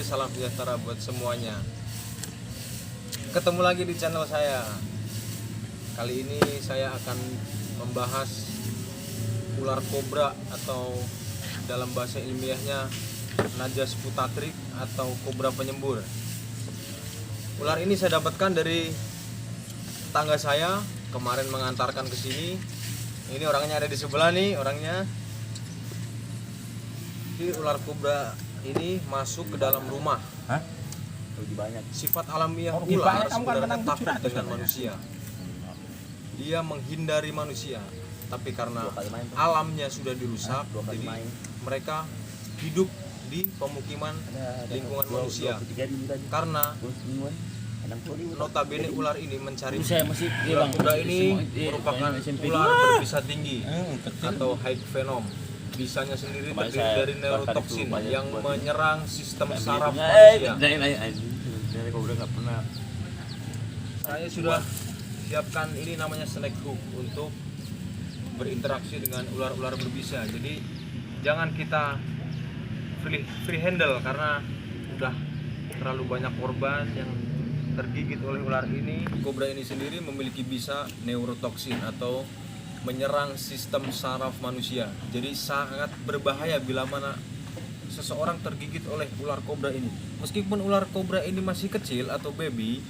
salam sejahtera buat semuanya. Ketemu lagi di channel saya. Kali ini saya akan membahas ular kobra atau dalam bahasa ilmiahnya Najas putatrik atau kobra penyembur. Ular ini saya dapatkan dari tetangga saya, kemarin mengantarkan ke sini. Ini orangnya ada di sebelah nih, orangnya. Jadi ular kobra ini masuk ke dalam rumah. Hah? Lebih banyak. Sifat alamiah Lebih ular banyak, kamu kan sebenarnya menang takut 700 dengan katanya. manusia. Dia menghindari manusia, tapi karena 2 kali main tuh. alamnya sudah dirusak, 2 kali jadi main. mereka hidup di pemukiman lingkungan manusia. Karena notabene ular ini mencari Saya masih ular kobra ini merupakan ular berbisa tinggi atau high venom. Bisanya sendiri Kemarin terdiri saya dari neurotoksin bakar itu, yang banyak menyerang sistem saraf manusia. manusia. Dari kobra nggak pernah. Saya sudah siapkan ini namanya snake hook untuk berinteraksi dengan ular-ular berbisa. Jadi jangan kita free handle karena udah terlalu banyak korban yang tergigit oleh ular ini. Kobra ini sendiri memiliki bisa neurotoksin atau menyerang sistem saraf manusia. Jadi sangat berbahaya bila mana seseorang tergigit oleh ular kobra ini. Meskipun ular kobra ini masih kecil atau baby,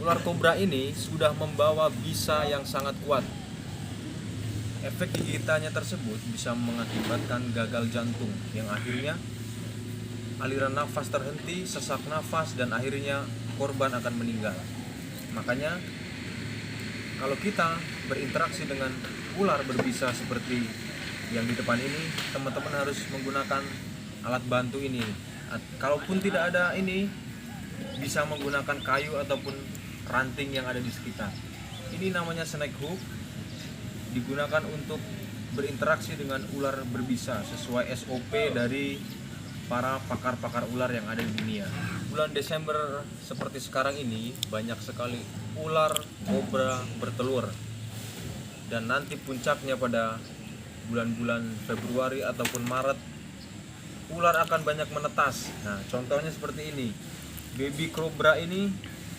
ular kobra ini sudah membawa bisa yang sangat kuat. Efek gigitannya tersebut bisa mengakibatkan gagal jantung yang akhirnya aliran nafas terhenti, sesak nafas, dan akhirnya korban akan meninggal. Makanya kalau kita berinteraksi dengan ular berbisa seperti yang di depan ini, teman-teman harus menggunakan alat bantu ini. Kalaupun tidak ada ini, bisa menggunakan kayu ataupun ranting yang ada di sekitar. Ini namanya snake hook, digunakan untuk berinteraksi dengan ular berbisa sesuai SOP dari para pakar-pakar ular yang ada di dunia. Bulan Desember seperti sekarang ini banyak sekali ular kobra bertelur. Dan nanti puncaknya pada bulan-bulan Februari ataupun Maret, ular akan banyak menetas. Nah, contohnya seperti ini. Baby kobra ini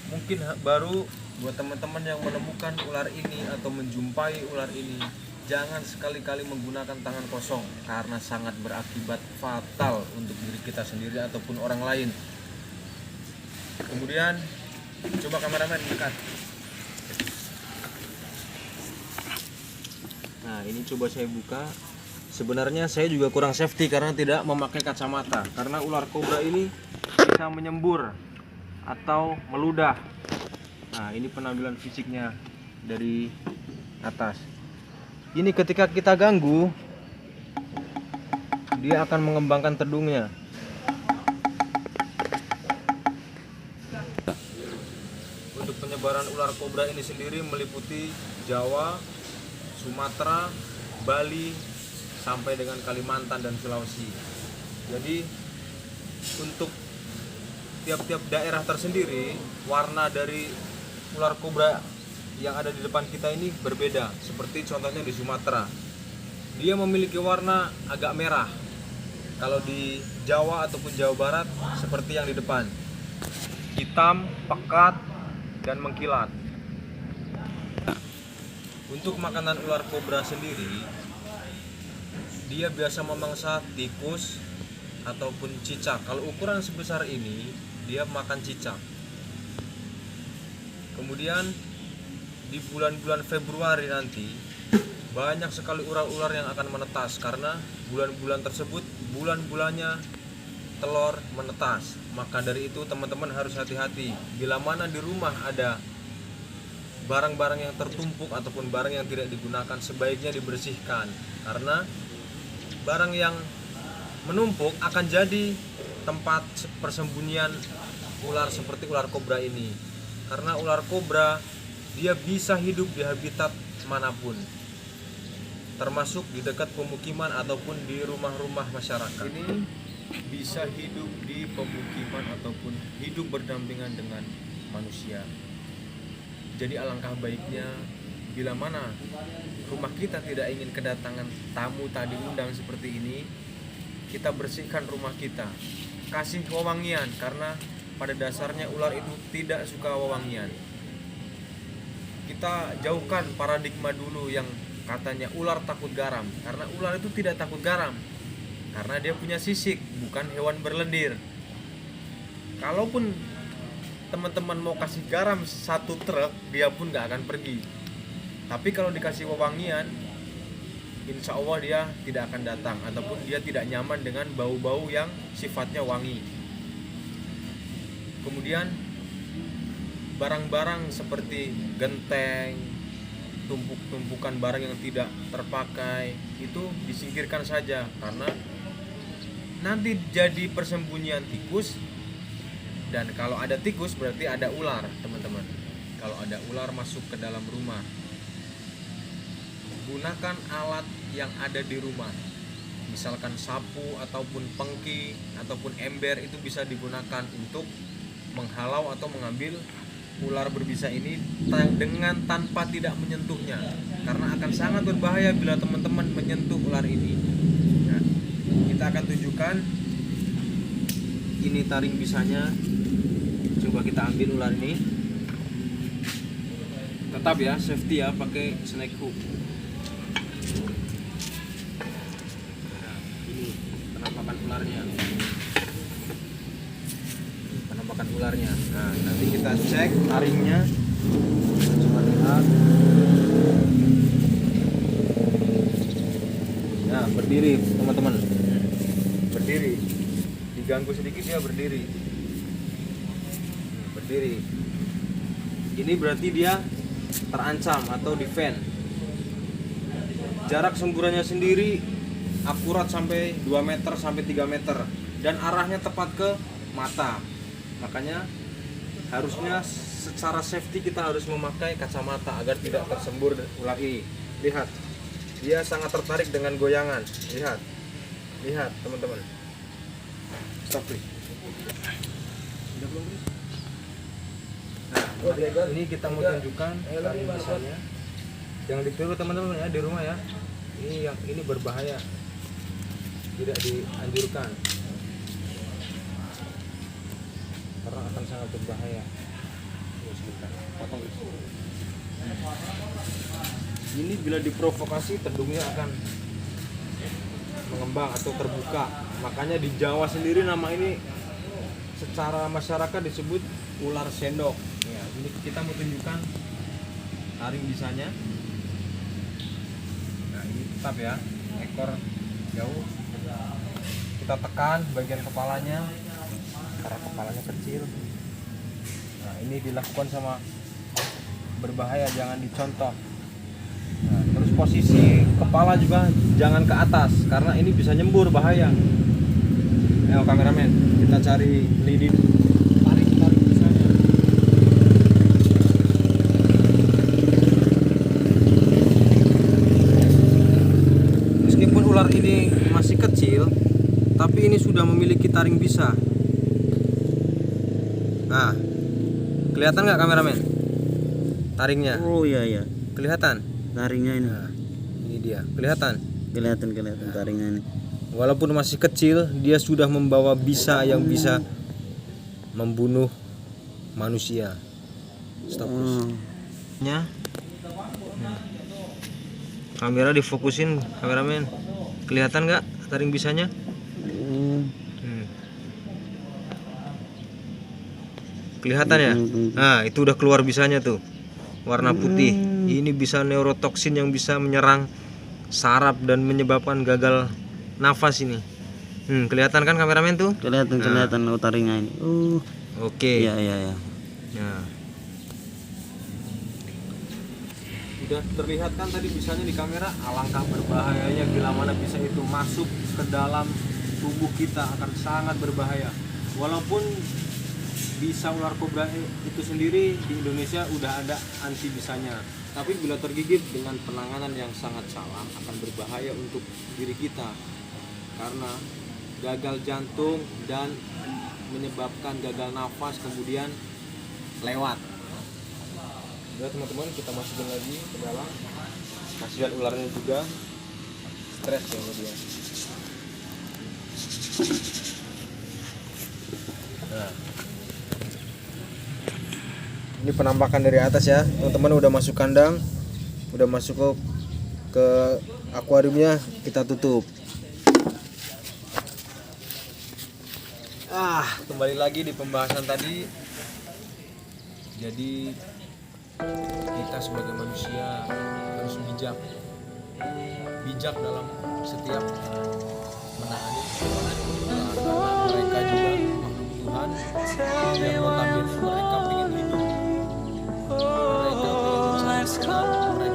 mungkin baru buat teman-teman yang menemukan ular ini atau menjumpai ular ini. Jangan sekali-kali menggunakan tangan kosong karena sangat berakibat fatal untuk diri kita sendiri ataupun orang lain. Kemudian coba kameramen dekat. Nah, ini coba saya buka. Sebenarnya saya juga kurang safety karena tidak memakai kacamata. Karena ular kobra ini bisa menyembur atau meludah. Nah, ini penampilan fisiknya dari atas. Ini ketika kita ganggu, dia akan mengembangkan tedungnya. Untuk penyebaran ular kobra ini sendiri meliputi Jawa, Sumatera, Bali, sampai dengan Kalimantan dan Sulawesi. Jadi untuk tiap-tiap daerah tersendiri, warna dari ular kobra yang ada di depan kita ini berbeda. Seperti contohnya di Sumatera, dia memiliki warna agak merah. Kalau di Jawa ataupun Jawa Barat seperti yang di depan, hitam, pekat, dan mengkilat. Untuk makanan ular kobra sendiri, dia biasa memangsa tikus ataupun cicak. Kalau ukuran sebesar ini, dia makan cicak. Kemudian di bulan-bulan Februari nanti banyak sekali ular-ular yang akan menetas karena bulan-bulan tersebut bulan-bulannya telur menetas. Maka dari itu teman-teman harus hati-hati bila mana di rumah ada barang-barang yang tertumpuk ataupun barang yang tidak digunakan, sebaiknya dibersihkan karena barang yang menumpuk akan jadi tempat persembunyian ular seperti ular kobra ini. Karena ular kobra dia bisa hidup di habitat manapun, termasuk di dekat pemukiman ataupun di rumah-rumah masyarakat. Ini bisa hidup di pemukiman ataupun hidup berdampingan dengan manusia. Jadi alangkah baiknya bila mana rumah kita tidak ingin kedatangan tamu tak diundang seperti ini, kita bersihkan rumah kita. kasih wewangian, karena pada dasarnya ular itu tidak suka wewangian. Kita jauhkan paradigma dulu yang katanya ular takut garam, karena ular itu tidak takut garam, karena dia punya sisik, bukan hewan berlendir. Kalaupun teman-teman mau kasih garam 1 truk, dia pun gak akan pergi. Tapi kalau dikasih wewangian, insya Allah dia tidak akan datang, ataupun dia tidak nyaman dengan bau-bau yang sifatnya wangi. Kemudian barang-barang seperti genteng, tumpuk-tumpukan barang yang tidak terpakai itu disingkirkan saja, karena nanti jadi persembunyian tikus. Dan kalau ada tikus berarti ada ular, teman-teman. Kalau ada ular masuk ke dalam rumah, gunakan alat yang ada di rumah, misalkan sapu ataupun pengki ataupun ember, itu bisa digunakan untuk menghalau atau mengambil ular berbisa ini dengan tanpa tidak menyentuhnya, karena akan sangat berbahaya bila teman-teman menyentuh ular ini. Nah, kita akan tunjukkan ini taring bisanya. Coba kita ambil ular ini. Tetap ya, safety ya, pakai snake hook. Nah, ini penampakan ularnya. Penampakan ularnya. Nah, nanti kita cek taringnya. Coba lihat. Nah, berdiri teman-teman. Berdiri. Diganggu sedikit dia berdiri. Berdiri. Ini berarti dia terancam atau defend. Jarak semburannya sendiri akurat sampai 2 meter sampai 3 meter, dan arahnya tepat ke mata. Makanya harusnya secara safety kita harus memakai kacamata agar tidak tersembur ular ini. Lihat, dia sangat tertarik dengan goyangan. Lihat, lihat teman-teman. Stop please. Nah, ini kita mau tunjukkan taring bisanya. Jangan ditiru teman-teman ya di rumah ya. Ini berbahaya. Tidak dianjurkan. Karena akan sangat berbahaya. Ini bila diprovokasi terdungnya akan mengembang atau terbuka. Makanya di Jawa sendiri nama ini secara masyarakat disebut ular sendok. Ya, ini kita mau tunjukkan taring bisanya. Nah, ini tetap ya, ekor jauh. Kita tekan bagian kepalanya karena kepalanya kecil. Nah, ini dilakukan sama berbahaya, jangan dicontoh. Nah, terus posisi kepala juga jangan ke atas karena ini bisa nyembur, bahaya. Ayo kameramen, kita cari lidi. Tarik bisanya. Meskipun ular ini masih kecil, tapi ini sudah memiliki taring bisa. Nah, kelihatan nggak kameramen? Taringnya. Oh iya iya. Kelihatan? Taringnya ini. Nah, ini dia. Kelihatan? Kelihatan taringnya ini. Walaupun masih kecil, dia sudah membawa bisa yang bisa membunuh manusia. Stop. Nya. Kamera difokusin, kameramen. Kelihatan nggak taring bisanya? Kelihatan ya? Nah, itu udah keluar bisanya tuh. Warna putih. Ini bisa neurotoksin yang bisa menyerang saraf dan menyebabkan gagal nafas ini. Kelihatan kan kameramen tuh? Kelihatan taringnya ini. Oke. Iya. Nah. Sudah terlihat kan tadi bisanya di kamera. Alangkah berbahayanya bila mana bisa itu masuk ke dalam tubuh kita, akan sangat berbahaya. Walaupun bisa ular kobra itu sendiri di Indonesia udah ada anti bisanya, tapi bila tergigit dengan penanganan yang sangat salah akan berbahaya untuk diri kita, karena gagal jantung dan menyebabkan gagal nafas kemudian lewat. Udah teman-teman, kita masukin lagi ke dalam. Kasihan ularnya juga stres ya dia. Nah. Ini penampakan dari atas ya, teman-teman. Udah masuk kandang, udah masuk ke akuariumnya, kita tutup. Kembali lagi di pembahasan tadi. Jadi kita sebagai manusia harus bijak dalam setiap menangani hewan karena mereka juga makhluk Tuhan yang notabene mereka ingin hidup, mereka ingin bersama Tuhan, mereka